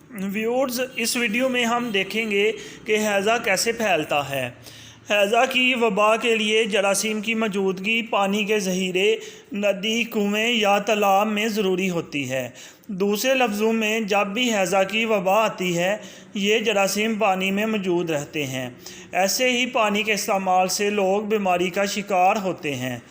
Viewers, इस video में हम देखेंगे कि हैज़ा कैसे फैलता है। हैज़ा की वबा के लिए जरासीम की मौजूदगी पानी के ज़ख़ीरे, नदी, कुएं या तालाब में ज़रूरी होती है। दूसरे लफ्ज़ों में, जब भी हैज़ा की वबा आती है, ये जरासीम पानी में मौजूद रहते हैं। ऐसे ही पानी के इस्तेमाल से लोग बीमारी का शिकार होते हैं।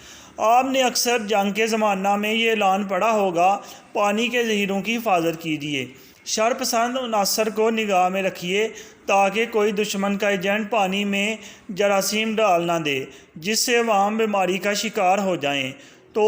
आपने अक्सर जंग के ज़माना में ये ऐलान पढ़ा होगा, पानी के ज़ख़ीरों की हिफाजत कीजिए, शरपसंद अनासर को निगाह में रखिए ताकि कोई दुश्मन का एजेंट पानी में जरासीम डाल ना दे जिससे अवाम बीमारी का शिकार हो जाएं। तो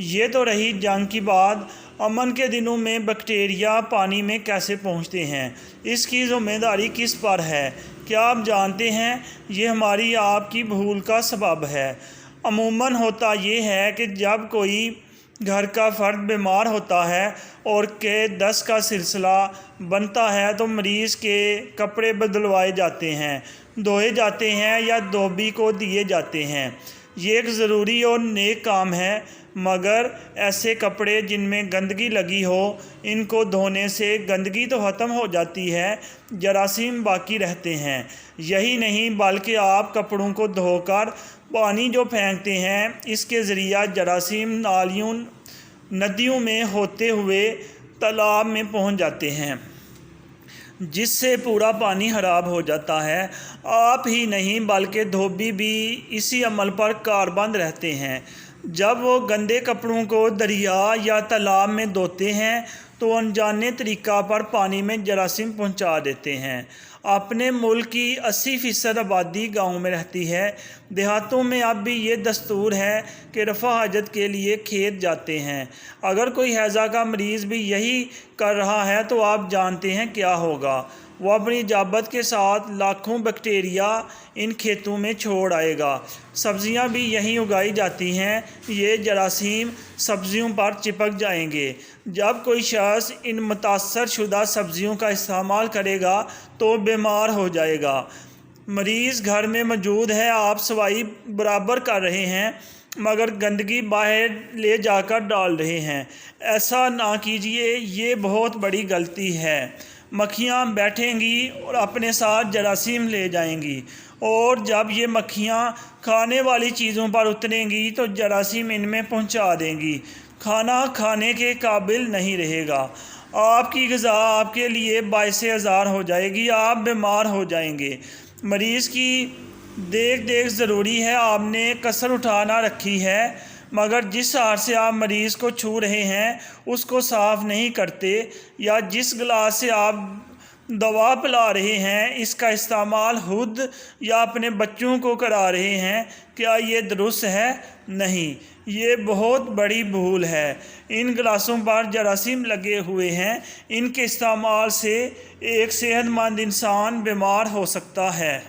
ये तो रही जंग की बात। अमन के दिनों में बैक्टीरिया पानी में कैसे पहुंचते हैं, इसकी ज़िम्मेदारी किस पर है? क्या आप जानते हैं? ये हमारी आपकी भूल का सबब है। अमूमन होता ये है कि जब कोई घर का फ़र्द बीमार होता है और के दस्त का सिलसिला बनता है तो मरीज़ के कपड़े बदलवाए जाते हैं, धोए जाते हैं या धोबी को दिए जाते हैं। ये एक ज़रूरी और नेक काम है, मगर ऐसे कपड़े जिनमें गंदगी लगी हो, इनको धोने से गंदगी तो ख़त्म हो जाती है, जरासीम बाकी रहते हैं। यही नहीं बल्कि आप कपड़ों को धोकर पानी जो फेंकते हैं, इसके ज़रिया जरासीम नालियों, नदियों में होते हुए तालाब में पहुंच जाते हैं, जिससे पूरा पानी ख़राब हो जाता है। आप ही नहीं बल्कि धोबी भी इसी अमल पर कारबंद रहते हैं। जब वो गंदे कपड़ों को दरिया या तालाब में धोते हैं तो अनजाने तरीक़ा पर पानी में जरासीम पहुंचा देते हैं। अपने मुल्क की 80% आबादी गाँव में रहती है। देहातों में अब भी ये दस्तूर है कि रफ़ा हाजत के लिए खेत जाते हैं। अगर कोई हैज़ा का मरीज़ भी यही कर रहा है तो आप जानते हैं क्या होगा। वो अपनी जाबत के साथ लाखों बैक्टीरिया इन खेतों में छोड़ आएगा। सब्ज़ियां भी यहीं उगाई जाती हैं, ये जरासीम सब्ज़ियों पर चिपक जाएंगे। जब कोई शख्स इन मुतासर शुदा सब्ज़ियों का इस्तेमाल करेगा तो बीमार हो जाएगा। मरीज़ घर में मौजूद है, आप सफाई बराबर कर रहे हैं मगर गंदगी बाहर ले जाकर डाल रहे हैं। ऐसा ना कीजिए, ये बहुत बड़ी गलती है। मक्खियाँ बैठेंगी और अपने साथ जरासीम ले जाएंगी, और जब ये मक्खियाँ खाने वाली चीज़ों पर उतरेंगी तो जरासीम इनमें पहुंचा देंगी। खाना खाने के काबिल नहीं रहेगा। आपकी ग़िज़ा आपके लिए बाइसे आज़ार हो जाएगी, आप बीमार हो जाएंगे। मरीज़ की देख ज़रूरी है। आपने कसर उठा ना रखी है, मगर जिस हाथ से आप मरीज़ को छू रहे हैं उसको साफ़ नहीं करते, या जिस गिलास से आप दवा पिला रहे हैं इसका इस्तेमाल खुद या अपने बच्चों को करा रहे हैं, क्या ये दुरुस्त है? नहीं, ये बहुत बड़ी भूल है। इन गिलासों पर जरासीम लगे हुए हैं, इनके इस्तेमाल से एक सेहतमंद इंसान बीमार हो सकता है।